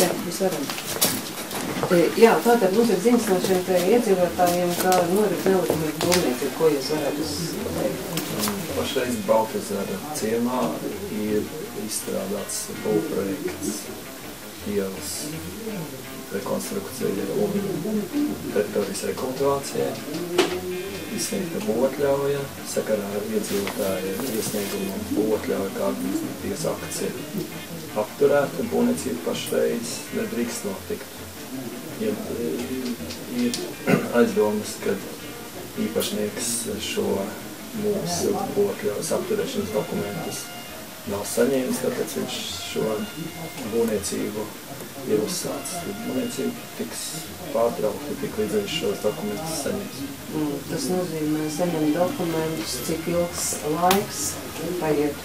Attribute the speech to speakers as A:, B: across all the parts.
A: Jā, mēs varam. Jā, tātad mums ir ziņas no šiem te iedzīvotājiem, kā norit nelikumīgi būvniecība, ko jūs varētu uzteikt?
B: Pašreiz Baltezera ciemā ir izstrādāts būvprojekts ielas rekonstrukcija un teritorijas rekultivācijai. Izsniegta būvatļauja, sakarā ar iedzīvotāju iesniegumu būvatļauja, kā administratīvas akts ir apturēta, būvniecība pašreiz nedrīkst notikt. Ir aizdomas, ka īpašnieks šo mūsu būvatļaujas apturēšanas dokumentus nav saņēmis, tāpēc viņš šo būvniecību ir uzsācis. Būvniecība tiks pārtraukta, tik līdz viņš šos dokumentus saņems.
A: Tas nozīmē saņem dokumentus, cik ilgs laiks paiet?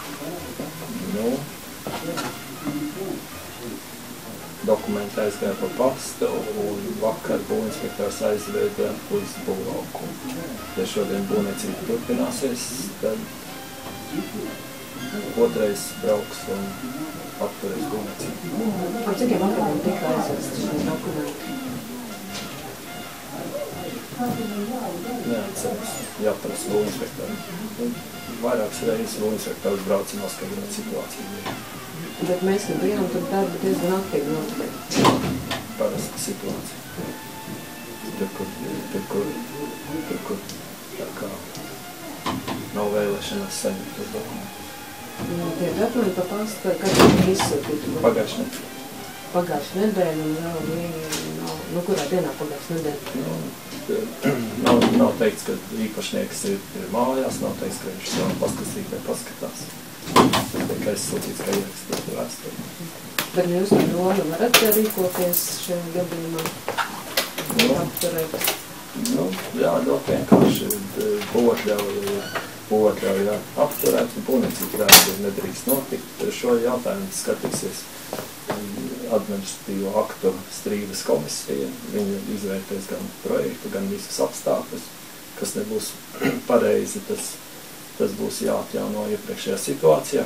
B: Dokumenti aizgāja pa pastu un vakar būvinspektors aizveda uz būvlaukumu. Ja šodien būvniecība turpināsies, tad otrais brauks un apturēs būvniecību.
A: Cikiem vakariem tika aizvest šie dokumenti?
B: Neatceros, jāprasa būvinspektoram. Vairākas reizes būvinspektors brauca noskaidrot situāciju.
A: Bet mēs, kad bijām, tur darba diezgan aktīvi notiek.
B: Parasta situācija. Tur, kur tā kā nav vēlēšanās saņemt tos dokumentus.
A: Tie dokumenti pa pastu, kad ir izsūtīti? Pagājuši nedēļu un vēl viņi nav, kurā dienā pagājuši nedēļu?
B: Nav teikts, ka īpašnieks ir mājās, nav teikts, ka viņš savu paskastītē paskatās. Tas tiek aizsūtīts, kā ierakstīt vēsturi.
A: Bet jūs no doma varat rīkoties šajā gadījumā? Apturēt?
B: Jā, ļoti vienkārši. Būvatļauja apturēt un būvniecība nedrīkst notikt. Šo jautājumu skatīsies administratīvo aktu strīdas komisija. Viņi izvērtēs gan projektu, gan visus apstākļus, kas nebūs pareizi. Tas būs jāatjauno iepriekšējā situācijā.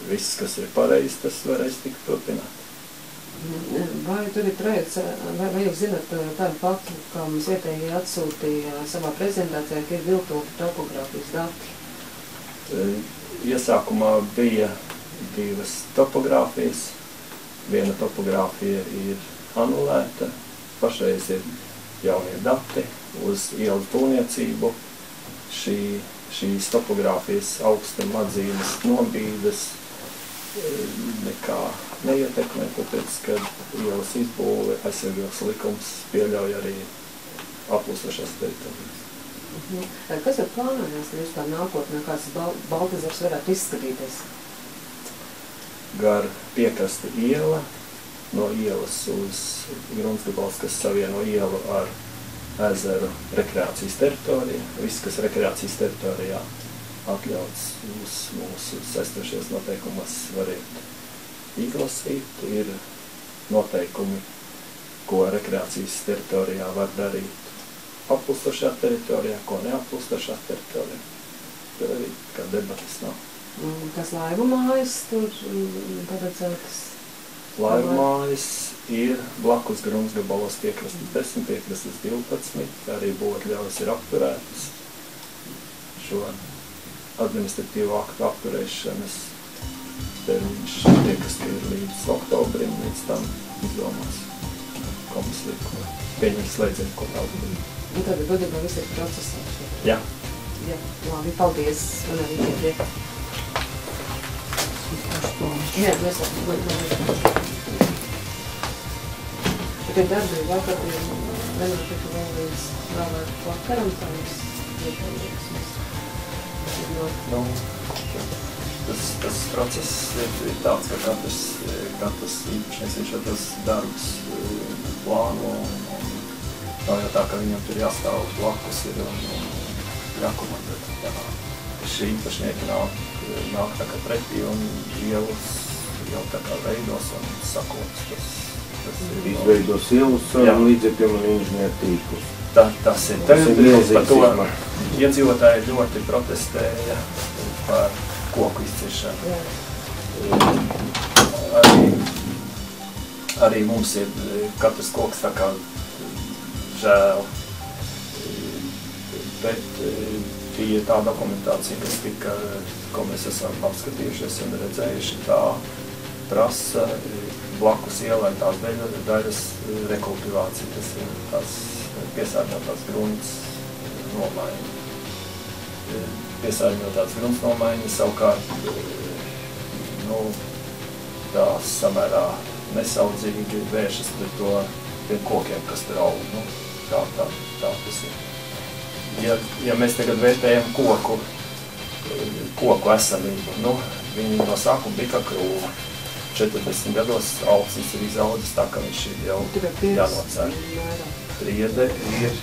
B: Viss, kas ir pareizi, tas varēs tikt turpināt.
A: Vai tur ir projekts, vai jūs zināt tādu faktu, kā mums vietēji atsūtīja savā prezentācijā, ka ir viltoti topogrāfijas dati?
B: Iesākumā bija 2 topogrāfijas. Viena topogrāfija ir anulēta. Pašreiz ir jaunie dati uz ielas būvniecību. Šīs topogrāfijas augstuma atzīmes nobīdes nekā neietekmē, tāpēc, ka ielas izbūve aizsardzības likums pieļauj arī aplūstošās teritorijas.
A: Kas ir plānojās, ka jūs kā nākotnē, kāds Baltezers varētu izskatīties?
B: Gar piekrasta iela, no ielas uz Grunsgabals, kas savieno ielu ar ezeru rekreācijas teritorija. Viss, kas rekreācijas teritorijā atļauts uz mūsu saistošajos noteikumos variet izlasīt. Ir noteikumi, ko rekreācijas teritorijā var darīt applūstošā teritorijā, ko neapplūstošā teritorijā. Tur arī kā debatas nav.
A: Kas laivu mājas tur paredzētas?
B: Laivu mājas ir blakus Grunsgabalos piekrastes 10, piekrastes 12, arī būvatļaujas ir apturētas. Šo administratīvo aktu apturēšanas termiņš tiekas ir līdz oktobrim, līdz tam izdomās komisija, ko pieņems slēdzienu, ko tādu darīt.
A: Tad godībā viss ir procesā?
B: Jā.
A: Jā, labi, paldies. Man arī iedriek. Jā, mēs Tie darbi vakar nenotika vēl līdz vēlētu vakaram, tā mums ieteiksies.
B: Tas process ir tāds, ka katrs īpašnieks viņš tos darbus plāno un nav jau tā, ka viņam tur jāstāv blakus ir un jākomandē. Šī īpašnieki nāk tā kā pretī un ielas jau tā kā veidos un sakotas.
C: Izveidos ielas ar līdzekļiem un inženieru tīklus.
B: Tas ir milzīgs. Par to iedzīvotāji ļoti protestēja par koku izciršanu. Arī arī mums ir katrs koks tā kā žēl. Bet tie tā dokumentācija, kas tika, ko mēs esam apskatījušies un redzējuši, tā prasa blakus ielai tās daļas rekultivācija, tas ir tās piesārņotās grunts nomaiņa. Piesārņotās grunts nomaiņa savukārt, tās samērā nesaudzīgi vēršas pret tiem kokiem, kas tur aug. Tā tas ir. Ja mēs tagad vērtējam koku esamību, viņi no sākuma bija kā krūma. 40 gados augsnes ir izaudzis tā, ka viņš ir jau jānocēr. Priede ir,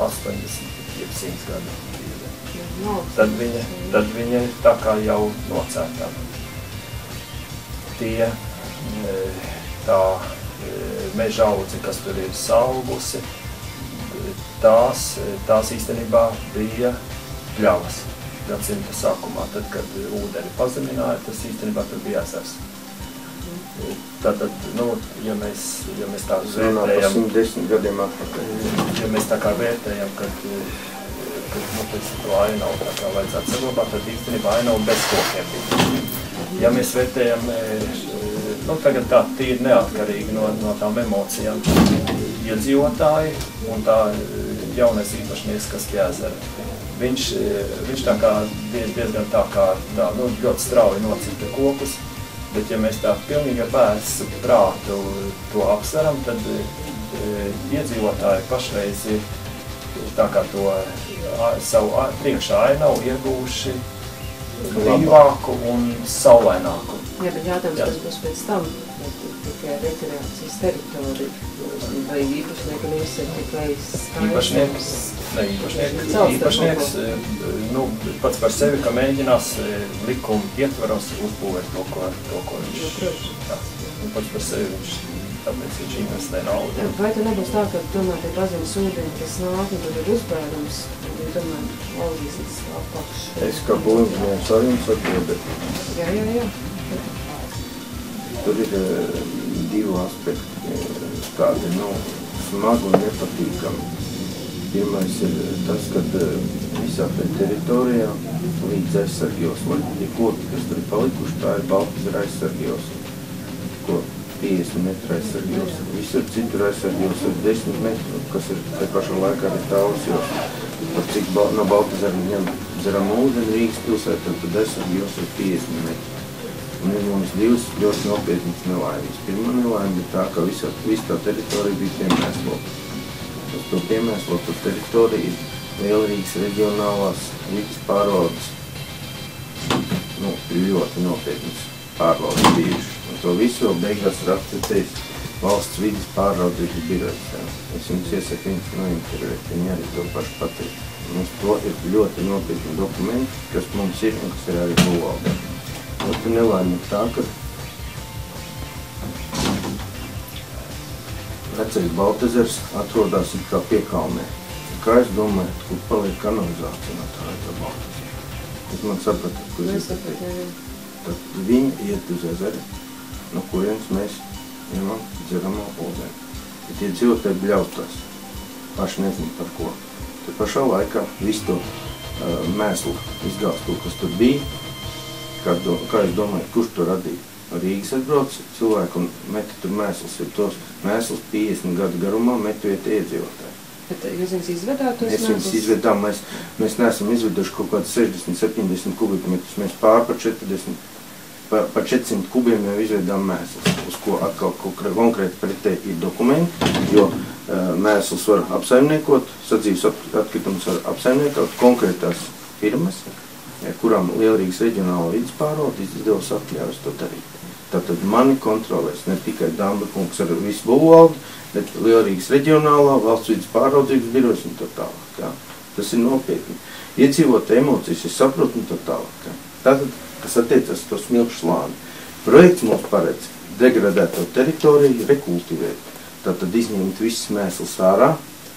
B: 80, 100 gadu priede. Tad viņa ir tā kā jau nocērtā. Tā meža audzi, kas tur ir saugusi, tās īstenībā bija pļavas gadsimta sākumā. Tad, kad ūdeni pazemināja, tas īstenībā tur bija ezers. Tātad, ja mēs tā vērtējam,
C: 110 gadiem atpakaļ.
B: Ja mēs tā kā vērtējam, kad to ainavu tā kā vajadzētu saglabāt, tad īstenībā ainavu bez kokiem bija. Ja mēs vērtējam, tagad tā tīri neatkarīgi no tām emocijām, iedzīvotāji un tā jaunais īpašnieks, kas pie ezera. Viņš tā kā diezgan tā kā ļoti strauji nocita kokus, bet ja mēs tā pilnīgi ar vēsu prātu to apsveram, tad iedzīvotāji pašreiz ir tā kā to savu priekšā ainavu iegūši brīvāku un saulaināku.
A: Jā, bet jātājums, kas būs pēc tam, tikai rekreācijas teritorija, vai īpašniekam ir tikai skaidrs? Īpašnieks, pats par sevi, ka mēģinās likuma ietvaros uzbūvēt to, ko viņš. Pats par sevi tāpēc viņš investē naudu. Vai tu nebūs tā, ka tomēr tie pazemes ūdeņi, kas nāk, un tad ir uzbērums, un tomēr lauzīsies apakš?
C: Es kā būvnieks ar jums atbildēt.
A: Jā.
C: Tur ir divi aspekti, tādi, smagi un nepatīkami. Pirmais ir tas, ka visā teritorijā līdz aizsargjosla, tie koki, kas tur ir palikuši, tā ir Baltezera aizsargjosla, ko 50 metru aizsargjosla. Visur citur aizsargjosla ir 10 metru, kas ir te pašā laikā arī tāls, jo par cik no Baltezera ņem dzeram ūdeni Rīgas pilsētā, tad aizsargjosla ir 50 metru. Un ir mums divas ļoti nopietnas nelaimes. Pirmā nelaime ir tā, ka visa tā teritorija bija piemēslota. Uz to piemēslotu teritoriju ir Lielrīgas reģionālās vidas pārvaldes, ļoti nopietnas pārvaldes bijuši. Un to visu vēl beigās ir akceptējis valsts vidas pārvaldības birojas. Es jums iesaku viņus nointervēt, viņi arī to pašu pateikt. Mums to ir ļoti nopietni dokumenti, kas mums ir un kas ir arī būvaldē. Otra nelaime ir tā, ka vecais Baltezers atrodas kā piekalnē. Kā es domāju, kur paliek kanalizācija no tā Baltezera? Jūs man sapratat, ko es izteicu. Tad viņi iet uz ezeru, no kurienes mēs ņemam dzeramo ūdeni. Ja tie dzīvotāji bļautās, paši nezinu par ko. Tad pašā laikā visu to mēslu izgāstu, kas tur bija, kā es domāju, kurš to radīja? Rīgas atbrauc cilvēku un meta tur mēslus, ir tos mēslus 50 gadu garumā metu vieta iedzīvotāji.
A: Bet jūs viņus izvedāt tos mēslus?
C: Mēs viņus izvedām, mēs neesam izveduši kaut kāds 60-70 kubikmetrus, mēs pār par 400 kubiem jau izvedām mēslus, uz ko atkal konkrēti pretēji ir dokumenti, jo mēslus var apsaimniekot, sadzīves atkritumus var apsaimniekot konkrētās firmas, kurām Lielrīgas reģionāla vidas pārvalde izdevusi atļaujas to darīt. Tātad mani kontrolēs ne tikai Damberkungs ar visu būvvaldi, bet Lielrīgas reģionālā valsts vidas pārvaldības birojas un tā tālāk. Jā. Tas ir nopietni. Iedzīvot emocijas, es saprotu un tā tālāk. Jā. Tātad, kas attiecas to smilšu slāni. Projekts mums paredz degradēto teritoriju rekultivēt. Tātad izņemt visas mēslas ārā,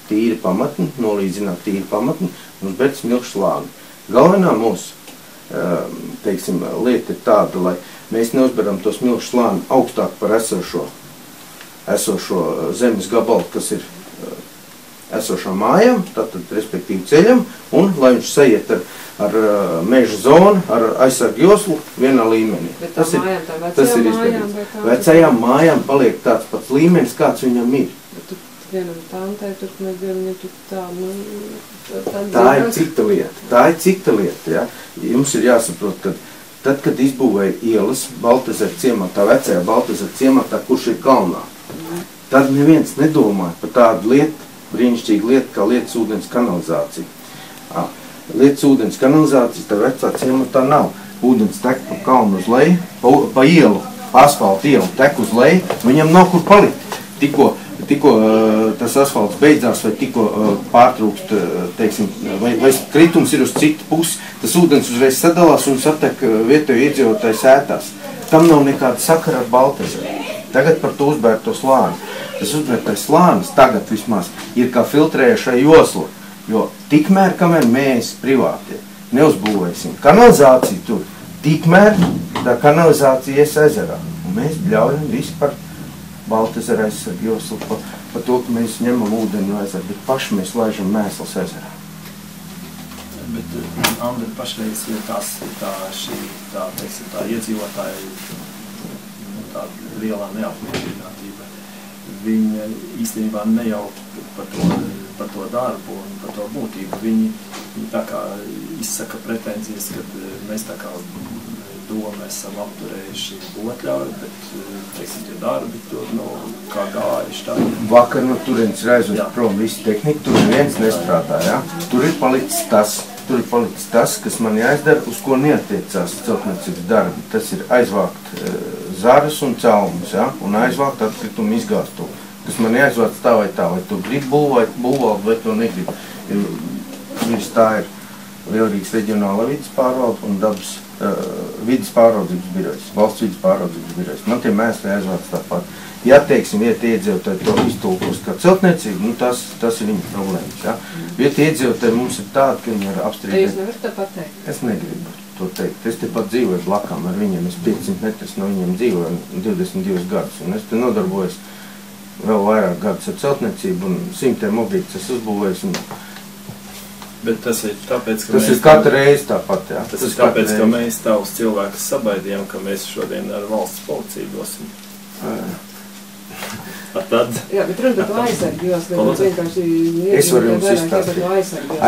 C: tīri pamatni, nolīdzināt tīri pamatni un uzbērt smilšu slāni. Galvenā mūsu lieta ir tāda, lai mēs neuzberam to smilšu slāni augstāk par esošo esošo zemes gabalu, kas ir esošām mājām, tātad, respektīvi ceļam, un lai viņš sajiet ar meža zonu, ar aizsargu joslu vienā līmenī.
A: Bet tā mājām,
C: tas ir izdarīts. Vecajām mājām paliek tāds pats līmenis, kāds viņam ir.
A: Bet tu vienam tantai, tur viņam tur tā,
C: tā ir cita lieta. Tā ir cita lieta, ja. Jums ir jāsaprot, ka tad, kad izbūvēja ielas Baltezera ciematā, vecajā Baltezera ciematā, kurš ir kalnā, tad neviens nedomāja par tādu lietu, brīnišķīgu lietu, kā lietas ūdens kanalizācija. Lietas ūdens kanalizācijas tā vecā ciematā nav. Ūdens tek pa kalnu uz leju, pa ielu, asfalta ielu tek uz leju, viņam nav kur palikt. Tikko tas asfalts beidzās vai tikko pārtrūkst, teiksim, vai kritums ir uz citu pusi, tas ūdens uzreiz sadalās un satek vietējo iedzīvotāju sētās. Tam nav nekāda sakara ar Baltezeru. Tagad par to uzbērto slāni. Tas uzbērtais slānis tagad vismaz ir kā filtrējušai josla, jo tikmēr, kamēr mēs privātie neuzbūvēsim kanalizāciju tur, tikmēr tā kanalizācija ies ezerā. Un mēs bļaujam visu par Baltezera aizsargu joslu, pa to, ka mēs ņemam ūdeni no ezera, bet paši mēs laižam mēsls ezerā.
B: Bet, Andri, pašreiz ir tā iedzīvotāja tā lielā neapmierinātība. Viņi īstenībā ne jau par to darbu un par to būtību. Viņi tā kā izsaka pretenzijas, ka mēs tā kā doma esam apturējuši otļauju, bet, teiksim, tie darbi tur, kā gājuši tā.
C: Vakar no turienes ir aizvest prom visu tehniku, tur neviens nestrādā, ja? Tur ir palicis tas, kas man jāizdara, uz ko neatiecās celtniecības darbi. Tas ir aizvākt zaras un celmus, ja? Un aizvākt atkritumu izgāstu, kas man jāizvāc tā vai tu gribi būvēt vai to negribi. Tā ir Lielrīgas reģionāla vides pārvalde un dabas vides pāraudzības birojas, valsts vides pāraudzības birojas. Man tie mēsli aizvāc tāpat. Ja, teiksim, vieta iedzīvotāji to iztulkos kā celtniecību, tas ir viņa problēmas, ja? Vieta iedzīvotāji mums ir tāda, ka viņi ir apstrīdēti.
A: Jūs nevarat to pateikt?
C: Es negribu to teikt. Es tepat dzīvoju blakām ar viņiem. Es 500 metrus no viņiem dzīvoju 22 gadus. Un es te nodarbojos vēl vairāk gadus ar celtniecību un 100 objektus es uzbūvēju.
B: Bet tas ir tāpēc, ka
C: tas ir katru reizi tāpat, jā.
B: Tas ir tāpēc, ka mēs tavus cilvēkus sabaidījām, ka mēs šodien ar valsts policiju dosim. Tad...
A: Jā, bet runa par aizsargu joslu, vienkārši...
C: Es varu jums izstāstīt.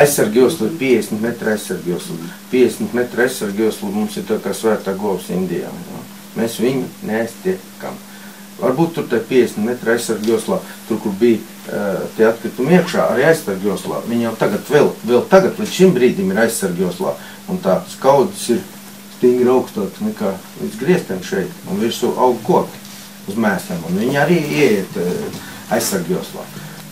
C: Aizsargu joslu ir 50 metru aizsargu joslu. 50 metru aizsargu joslu mums ir tā kā svētā govs Indijā. Jā. Mēs viņu neaiztiekam. Varbūt tur tā 50 metru aizsargu joslā, tur, kur bija tie atkritumi iekšā, arī aizsargu joslā. Viņi jau tagad, vēl tagad, līdz šim brīdim ir aizsargu joslā. Un tā skaudzes ir stingri augstāks nekā līdz griestiem šeit. Un virsū aug koki uz mēsliem. Un viņi arī ieiet aizsargu joslā.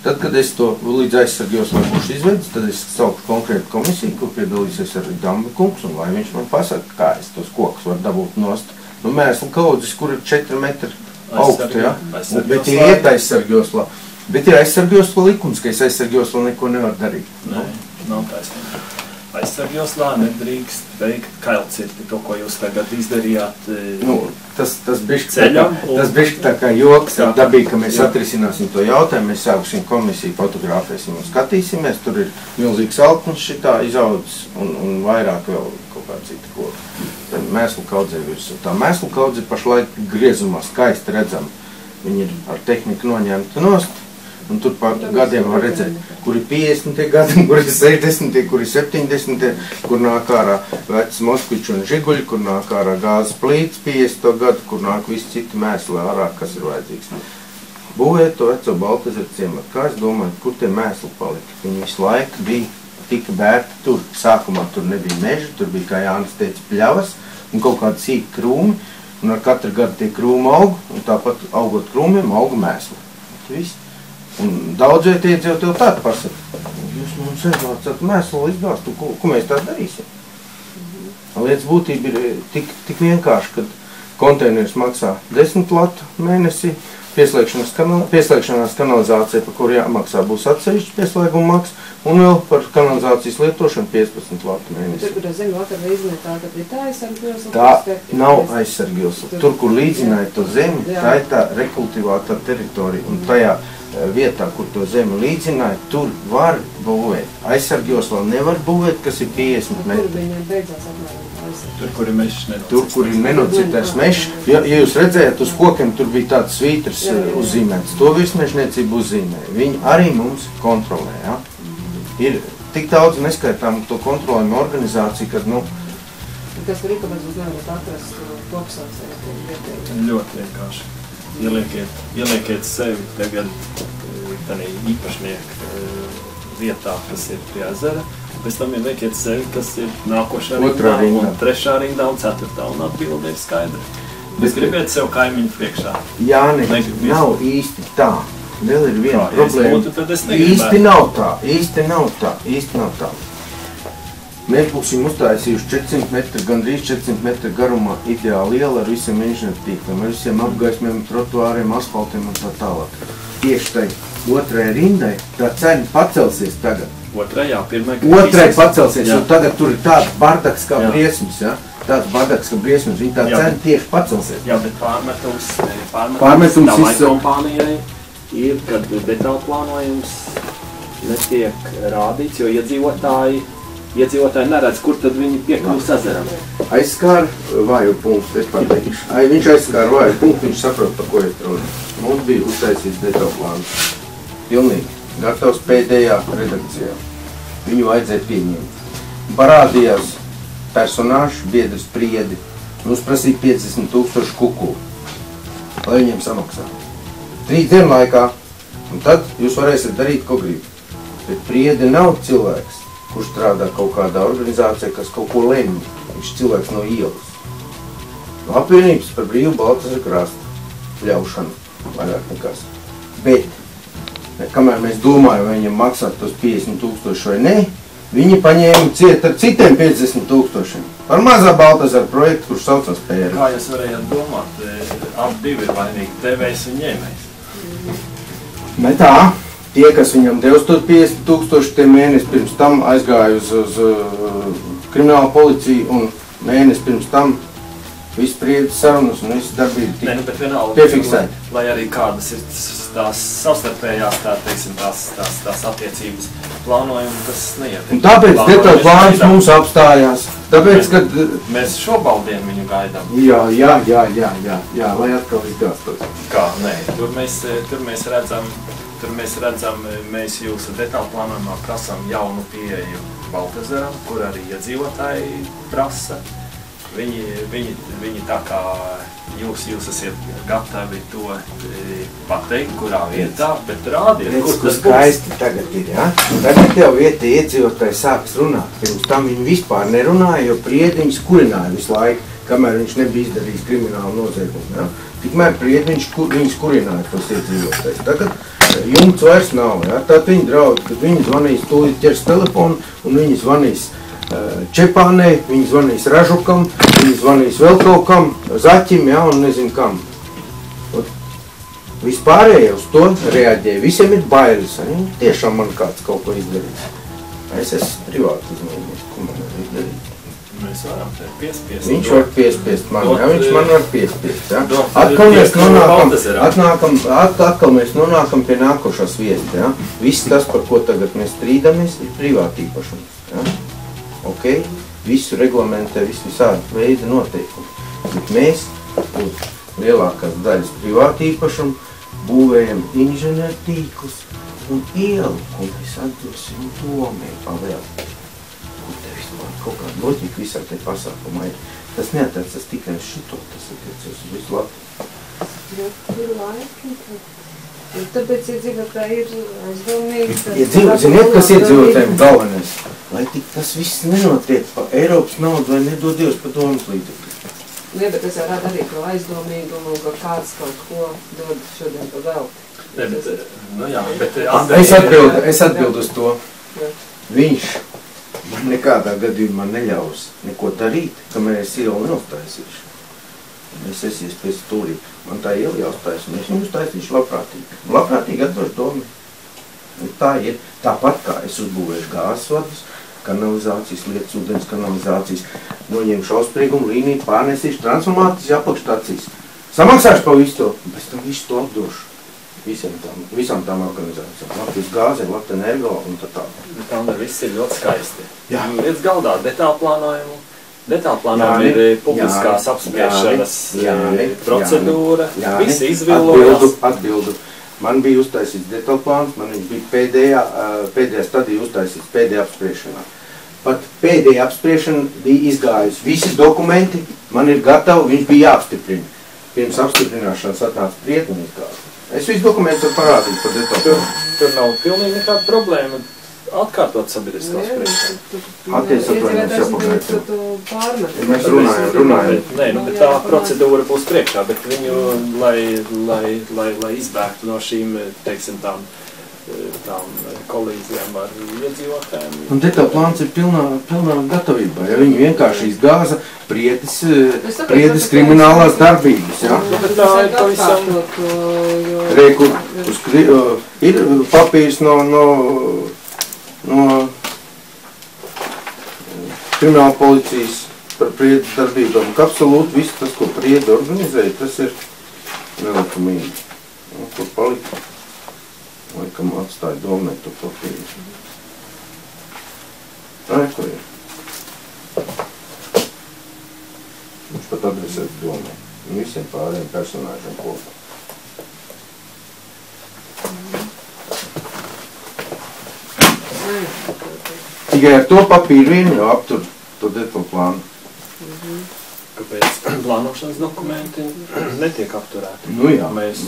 C: Tad, kad es to līdz aizsargu joslā būšu izvedis, tad es saukšu konkrētu komisiju, kur piedalīsies arī Damba kungs, un lai viņš man pasaka, kā es tos kokus varu dabūt nost. Nu, mēslu kaudzes, kur ir 4 metri augstu, ja? Bet ir iet aizsargjoslā. Bet ir aizsargjoslā likums, ka es aizsargjoslā neko nevar darīt.
B: Nē, nav taisnība. Aizsargjoslā nedrīkst veikt kailcirti, to, ko jūs tagad izdarījāt
C: tas bišķi tā kā joks, dabīgi, ka mēs atrisināsim to jautājumu, mēs sākusim komisiju, fotografēsim un skatīsimies, tur ir milzīgs alknis šitā izaudzis un vairāk vēl kaut kā cita koka. Tad mēslu kaudzē virsū. Tā mēslu kaudze pašlaik griezumā skaisti redzam. Viņi ir ar tehniku noņemta nost, un tur pa gadiem var redzēt, kur ir 50 gadi, kur ir 60, kur ir 70, kur nāk ārā vecs Moskviči un Žiguļi, kur nāk ārā gāzes plīts 50 gadu, kur nāk visi citi mēsli ārā, kas ir vajadzīgs. Būvēt to veco Baltezeru ciematu. Kā es domāju, kur tie mēsli palika? Viņi visu laiku bija tika bērti tur. Sākumā tur nebija meža, tur bija, kā Jānis teica, pļavas un kaut kādi sīki krūmi, un ar katru gadu tie krūmi aug, un tāpat augot krūmiem auga mēsli. Viss. Un daudzie tie jau tev tādu pasaka. Jūs mums aizvācat mēslu izgāstu, ko mēs tā darīsim? Lietas būtība ir tik vienkārši, kad konteineris maksā 10 latu mēnesī, pieslēgšanās kanalizācija, par kuru jāmaksā, būs atsevišķi pieslēguma maksa, un vēl par kanalizācijas lietošanu 15 latu mēnesi.
A: Tur, kur es zinu, vakar līdzinē tā, tad ir tā aizsargils.
C: Tā nav aizsargils. Tur, kur līdzināja to zemi, tā ir tā rekultivātā teritorija, un tajā vietā, kur to zemi līdzināja, tur var būvēt. Aizsargils vēl nevar būvēt, kas ir 50 metri.
A: Tur viņiem beidzās apmēram aizsargils.
B: Tur, kur ir mežs nenocitēs.
C: Tur, kur ir nenocitēs mežs, ja jūs redzējat, uz kokiem tur bija tāds svītrs uzzīmēts, to virsmežniecību uzzīmē. Viņi arī mums kontrolē, ja? Ir tik daudz neskaitām to kontrolējumu organizāciju, kad,
A: Kas tur ir, kāpēc jūs nevarat atrast kopsaucēju?
B: Ļoti vienkārši. Ieliekiet sevi tagad tādā īpašnieku vietā, kas ir pie ezera, pēc tam ieliekiet sevi, kas ir nākošā rindā, un trešā rindā un ceturtā, un atbilde ir skaidra. Jūs gribiet sev kaimiņu priekšā?
C: Jāni, nav īsti tā. Vēl ir viena problēma. Īsti nav tā. Mēs būsim uztaisījuši 400 metru, gandrīz 400 metru garumā ideāli liela ar visiem inženieru tīkliem, ar visiem apgaismiem, trotuāriem, asfaltiem un tā tālāk. Tieši tai otrai rindai tā cena pacelsies tagad. Otrai pacelsies, jo tagad tur ir tāds bardaks kā briesmas, ja? Tāds bardaks kā briesmas, viņa tā cena tieši pacelsies.
B: Jā, bet pārmetums tavai kompānijai ir, kad detālu plānojums netiek rādīts, jo iedzīvotāji neredz, kur tad viņi piekļūst ezeram.
C: Aizskāra vāju punktu, es pateikšu. Viņš aizskāra vāju punktu, viņš saprot, par ko ir runa. Mums bija uztaisīts detālu plāns. Pilnīgi. Gatavs pēdējā redakcijā. Viņu vajadzēja pieņemt. Parādījās personāžs, biedrs Priedi. Mums prasīja 50 000 kukulu, lai viņiem samaksā. 3 dienu laikā, un tad jūs varēsiet darīt, ko grib. Bet Priedi nav cilvēks, kurš strādā kaut kādā organizācijā, kas kaut ko lemj. Viņš ir cilvēks no ielas. No apvienības par brīvu Baltasaru krastu ļaušanu, vairāk nekas. Bet, kamēr mēs domājam, vai viņam maksāt tos 50 000 vai ne, viņi paņēma ciet ar citiem 50 000. Par mazā Baltasaru projektu, kurš saucās Pēri.
B: Kā jūs varējāt domāt? Ap divi ir vainīgi, devējs un ņēmējs.
C: Ne tā. Tie, kas viņam devis 50 000, tie mēnesi pirms tam aizgāja uz kriminālu policiju, un mēnesi pirms tam viss Priedes sarunas un viss darbība tika piefiksēta.
B: Lai arī kādas ir tās savstarpējās, tās attiecības plānojumi, tas neiet.
C: Un tāpēc detālu plāns mums apstājās. Tāpēc, kad
B: mēs šobaldienu viņu gaidām.
C: Jā, lai atkal izgāstos.
B: Kā? Nē, tur mēs redzam, mēs jūsu detālu plānojumā prasām jaunu pieeju Baltasaram, kur arī iedzīvotāji prasa. Viņi tā kā jūs esat gatavi to pateikt, kurā vietā, bet rādiet, kur tas būs.
C: Skaisti tagad ir, ja? Tagad jau vietā iedzīvotāji sāks runāt. Pirms tam viņi vispār nerunāja, jo Priediņš kurināja visu laiku, kamēr viņš nebija izdarījis kriminālu noziegumu. Ja? Tikmēr Priediņš kurināja tos iedzīvotājus. Tagad jumts vairs nav, ja? Tad viņi draud, kad viņi zvanīs, tūlīt ķers telefonu un viņi zvanīs Čepānei, viņi zvanīs Ražukam, viņi zvanīs vēl kaut kam, Zaķim, ja, un nezinu kam. Vispārējie uz to reaģēja. Visiem ir bailes. Tiešām man kāds kaut ko izdarīs. Es esmu privāti uzņēmies, ko man var izdarīt.
B: Mēs varam te piespiest.
C: Viņš var piespiest mani, ja, viņš man var piespiest. Ja. Atkal mēs nonākam pie nākošās vietas. Ja. Viss tas, par ko tagad mēs strīdamies, ir privāti īpašums. Ja. Okay. Visu reglamentē, visādi veidi noteikumi. Bet mēs uz lielākās daļas privāti īpašumu būvējam inženieru tīklus un ielu, un mēs atdosim domē pavēl. Un te vispār kaut kāda loģika visā te pasākumā ir. Tas neatiecas tikai uz šito, tas attiecas uz visu Latviju.
A: Jo ir laiki, tāpēc iedzīvotāji ir aizdomīgi.
C: Ziniet, kas iedzīvotājiem galvenais? Lai tik tas viss nenotiek pa Eiropas naudu vai nedod Dievs pa domas līdzekļus.
A: Ne, bet es varētu arī to aizdomīgumu, ka kāds kaut ko dod šodien pa velti.
B: Ne, bet, nu jā, bet
C: es atbildu uz to. Jā. Viņš nekādā gadījumā neļaus neko darīt, kamēr es ielu neuztaisīšu. es esies pēc stūrī. Man tā iela jāuztaisa, un es viņu uztaisīšu labprātīgi. Labprātīgi atdošu domu. Tā ir tāpat kā es uzbūvēšu gāzes vadus, kanalizācijas lietas, ūdens kanalizācijas, noņemšu ausspriegumu līniju, pārnesīšu transformācijas apakšstācijas. Samaksāšu pa visu to, bet tam visu to atdošu. Visām tām organizācijām. Latvijas gāze, Latvijas energo un tā.
B: Tā viss ir ļoti skaisti.
C: Jā.
B: Lietas galdā detālplānojumu. Detālplānojumu ir publiskās apspriešanas procedūra. Visi izvilojās.
C: Atbildu. Man bija uztaisīts detālplāns, man viņš bija pēdējā stadija uztaisīts pēdējā apspriešanā. Pat pēdējā apspriešana bija izgājusi. Visi dokumenti man ir gatavi, viņš bija jāapstiprina. Pirms apstiprināšanas atnāca spriedzi un izgāja. Es visu dokumentu parādīju par detālplānu.
B: Tur nav pilnīgi nekāda problēma atkārtot sabiedriskās priekšā.
C: Attiecībā jāpagaidām. Mēs runājam.
B: Nē, bet tā procedūra būs priekšā, bet viņu, lai izbēgtu no šīm, teiksim, tām kolīzijām ar iedzīvotājiem.
C: Un detālplāns ir pilnā gatavībā, ja viņi vienkārši izgāza priedes kriminālās darbības, ja?
B: Bet tā ir pavisam...
C: Reiku, ir papīrs no krimināla policijas par priedes darbībām, ka absolūti viss tas, ko priede organizēja, tas ir nelikumīgi. Kur palika? Laikam atstāja domē to papīru. Kur ir? Viņš pat adresēts domē. Un visiem pārējiem personāžiem kopā. Tikai ar to papīru vien jau aptur to detālplānu.
B: Kāpēc plānošanas dokumenti netiek apturēti?
C: Nu jā.
B: Mēs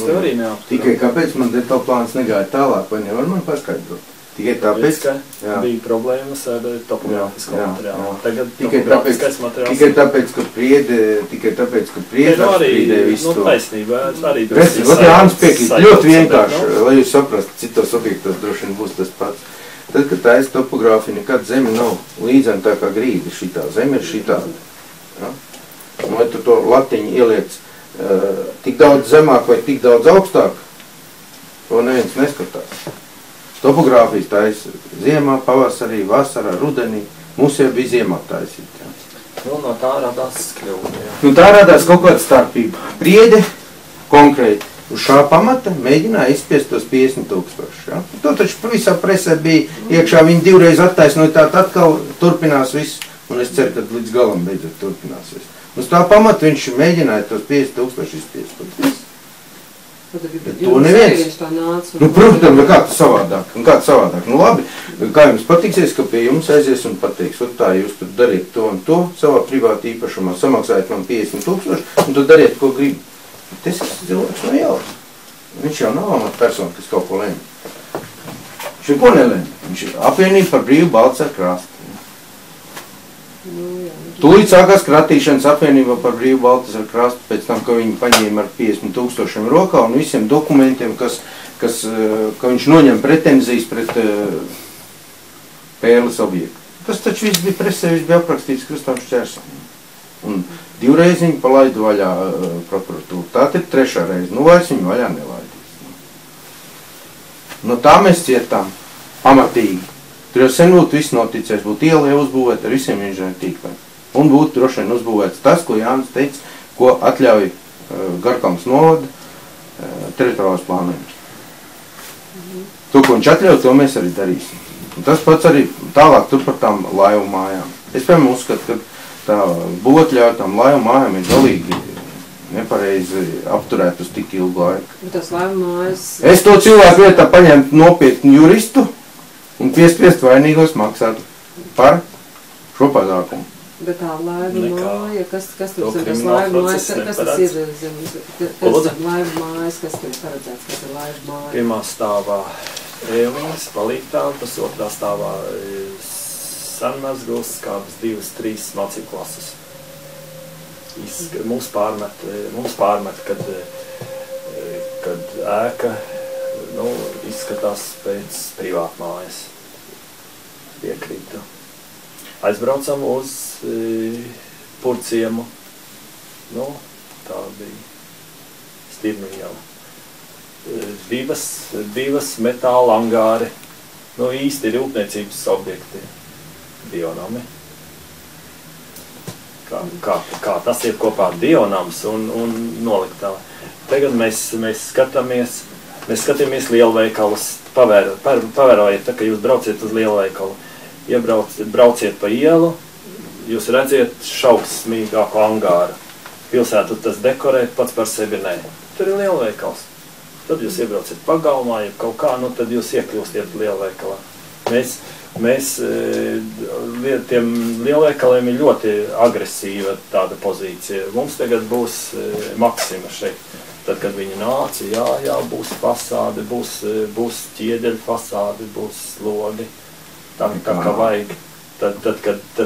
B: to arī neapturām.
C: Tikai kāpēc man detālplāns negāja tālāk, vai nevar man paskaidrot? Tikai tāpēc,
B: ka bija problēmas ar topogrāfisko materiālu. Tagad
C: tikai
B: topogrāfiskais materiāls...
C: Tikai tāpēc, ka priede apstrīdē visu to.
B: Taisnība, arī...
C: Jānis piekrīt, ļoti vienkārši, lai jūs saprastu, citos objektos droši vien būs tas pats. Tad, kad taisa topogrāfija, nekad zeme nav līdzena tā kā grīda šitā. Zeme ir šitāda. Ja? Un vai tu to latiņu ieliec tik daudz zemāk vai tik daudz augstāk, to neviens neskatās. Topogrāfijas taisa ziemā, pavasarī, vasarā, rudenī. Mums jau bija ziemā taisīt. Ja?
B: Nu, no tā radās kļūda.
C: Nu, tā radās kaut kāda starpība. Priede konkrēti. Uz šā pamata mēģināja izspiest tos 50,000. Ja? To taču visā presē bija iekšā, viņi divreiz attaisnoja, tā atkal turpinās viss. Un es ceru, ka līdz galam beidzot turpinās viss. Uz tā pamata viņš mēģināja tos 50,000 izspiest. Bet to neviens. Nu, protams, kā tas savādāk. Nu, labi, kā jums patiksies, ka pie jums aizies un pateiks, tā, jūs tur dariet to un to savā privāti īpašumā, samaksājiet man 50,000 un tad dariet, ko grib. Tas cilvēks no jauns. Viņš jau nav amatpersona, kas kaut ko lemj. Viņš ir ko nelemj. Viņš ir apvienība par brīvu Baltceļa krastu. Tūlīt sākās kratīšanas apvienībā par brīvu Baltceļa krastu, pēc tam, ka viņi paņēma ar 50,000 rokā un visiem dokumentiem, ka viņš noņem pretenzijas pret Pērles objektu. Tas taču viss bija presē, viss bija aprakstīts Krustām Šķērsam. Un divreiz viņu palaidu vaļā prokuratūru. Tā ir trešā reize. Nu, vairs viņu vaļā nelaidīs. No tā mēs cietām pamatīgi. Tur jau sen būtu viss noticēs, būtu ielē uzbūvēt ar visiem inženieru tīkliem. Un būtu droši vien uzbūvēts tas, ko Jānis teica, ko atļauj Garkalnes novada teritoriālās plānojums. To, ko viņš atļauj, to mēs arī darīsim. Un tas pats arī tālāk tur par tām laivu mājām. Es, piemēram, uzskatu, ka tā būtļauj tām laivu mājām ir galīgi nepareizi apturēt uz tik ilgu laiku.
A: Tas laivu mājas...
C: Es to cilvēku vietā paņemt nopietnu juristu un piespiest vainīgos maksāt par šo pasākumu.
A: Bet tā laivu māja, kas tur ir tas laivu mājas, kas tas ir laivu mājas, kas tur ir paredzēts, kas ir laivu māja?
B: Pirmā stāvā ēliņas, palīgtām, tas otrā stāvā Sanmazgals, kādas 2-3 mācību klases. Mums pārmet, kad ēka izskatās pēc privātu mājas. Piekrītu. Aizbraucam uz Purciemu. Nu, tā bija Stirnu iela. Divas metāla angāri, nu īsti rūpniecības objekti, Dionami. Kā tas ir kopā Dionams un noliktava. Tagad mēs skatāmies lielveikalus, pavērojiet, tā, ka jūs brauciet uz lielveikalu, brauciet pa ielu, jūs redziet šausmīgāku angāru. Pilsētu tas dekorē, pats par sevi nē. Tur ir lielveikals. Tad jūs iebrauciet pagalmā, ja kaut kā, nu tad jūs iekļūstiet lielveikalā. Tiem lielveikaliem ir ļoti agresīva tāda pozīcija. Mums tagad būs Maksima šeit. Tad, kad viņi nāca, jā, būs fasāde, būs ķieģeļu fasāde, būs slogi. Tā kā vajag. Tad,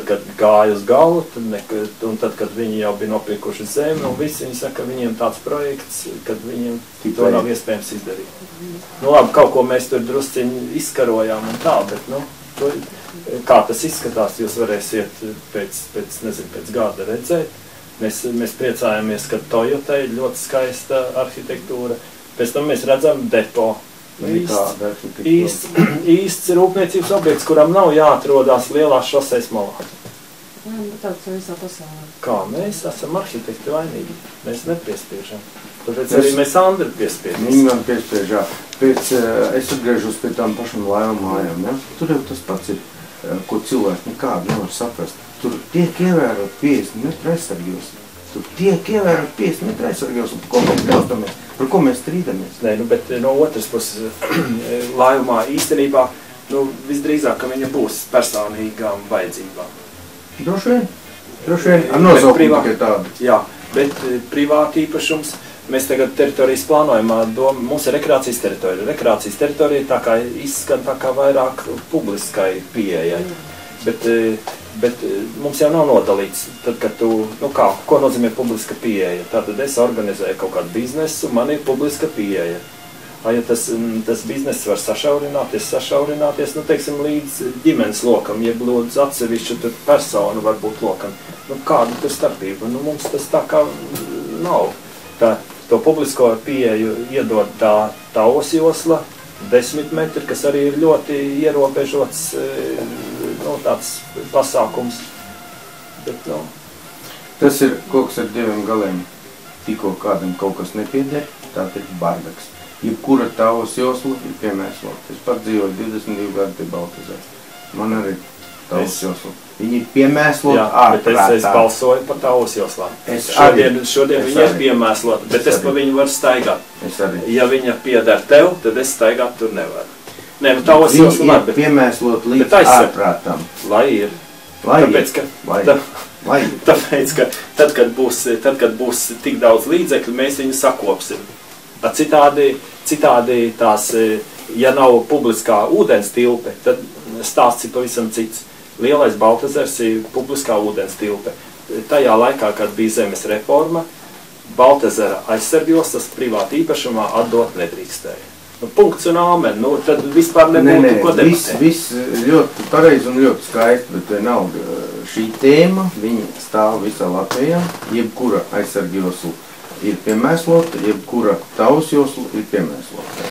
B: kad gāja uz galu, un tad, kad viņi jau bija nopirkuši zemi, un visi viņi saka, ka viņiem tāds projekts, kad viņiem to nav iespējams izdarīt. Nu labi, kaut ko mēs tur drusciņi izkarojām un tā, bet, nu, kā tas izskatās, jūs varēsiet pēc gada redzēt. Mēs priecājamies, ka Toyota ir ļoti skaista arhitektūra. Pēc tam mēs redzam depo. Īsts rūpniecības objekts, kuram nav jāatrodās lielās šoseis malā.
A: Tāds visā pasaulē.
B: Kā mēs esam arhitekti vainīgi? Mēs nepiespiežam. Tāpēc arī mēs Andri piespiežam.
C: Viņi man piespiežā. Es atgriežos pie tām pašām laivu mājām. Ja? Tur jau tas pats ir, ko cilvēki nekādu nevar saprast. Tur tiek ievērot 50 metru aizsargos. Tur tiek ievērot 50 metru aizsargos. Par ko mēs strīdamies?
B: Nē, nu, bet no otras puses laivumā īstenībā, nu, visdrīzāk, ka viņa būs personīgām vajadzībām.
C: Droši vien, ar nosaukumu tikai tādu.
B: Jā, bet privāti īpašums, mēs tagad teritorijas plānojumā, mums ir rekreācijas teritorija. Rekreācijas teritorija tā kā izskan tā kā vairāk publiskai pieejai. Bet mums jau nav nodalīts, tad, kad tu, nu kā, ko nozīmē publiska pieeja? Tātad es organizēju kaut kādu biznesu, man ir publiska pieeja. Ja tas bizness var sašaurināties, nu, teiksim, līdz ģimenes lokam, jeb lūdzu atsevišķu tur personu varbūt lokam. Nu, kāda tur starpība? Nu, mums tas tā kā nav. To publisko pieeju iedod tā osjosla, 10 metri, kas arī ir ļoti ierobežots, nu, tāds pasākums. Bet, nu.
C: Tas ir koks ar diviem galiem. Tikko kādam kaut kas nepieder, tā ir bardaks. Jebkura tā osjosla ir piemēslota. Es pat dzīvoju 22 gadu pie Baltazara. Man arī tā osjosla. Viņi ir piemēslota ārprātā.
B: Bet es balsoju par tā osjoslām. Šodien viņa ir piemēslota, bet es pa viņu varu staigāt. Ja viņa pieder tev, tad es staigāt tur nevaru. Nē, nu tā osjosla var, bet
C: piemēslota līdz ārprātam.
B: Lai ir. Tāpēc, ka tad, kad būs tik daudz līdzekļu, mēs viņu sakopsim. Citādi tās, ja nav publiskā ūdens tilpe, tad stāsts ir pavisam cits. Lielais Baltazars ir publiskā ūdens tilpe. Tajā laikā, kad bija zemes reforma, Baltazara aizsargjoslas privāti īpašumā atdot nedrīkstēja. Nu, punkts un āmen, nu, tad vispār nebūtu ko debatēt.
C: Viss ļoti pareizi un ļoti skaisti, bet vienalga šī tēma, viņa stāv visā Latvijā, jebkura aizsargjosla ir piemēslota, jebkura tausjosla ir piemēslota.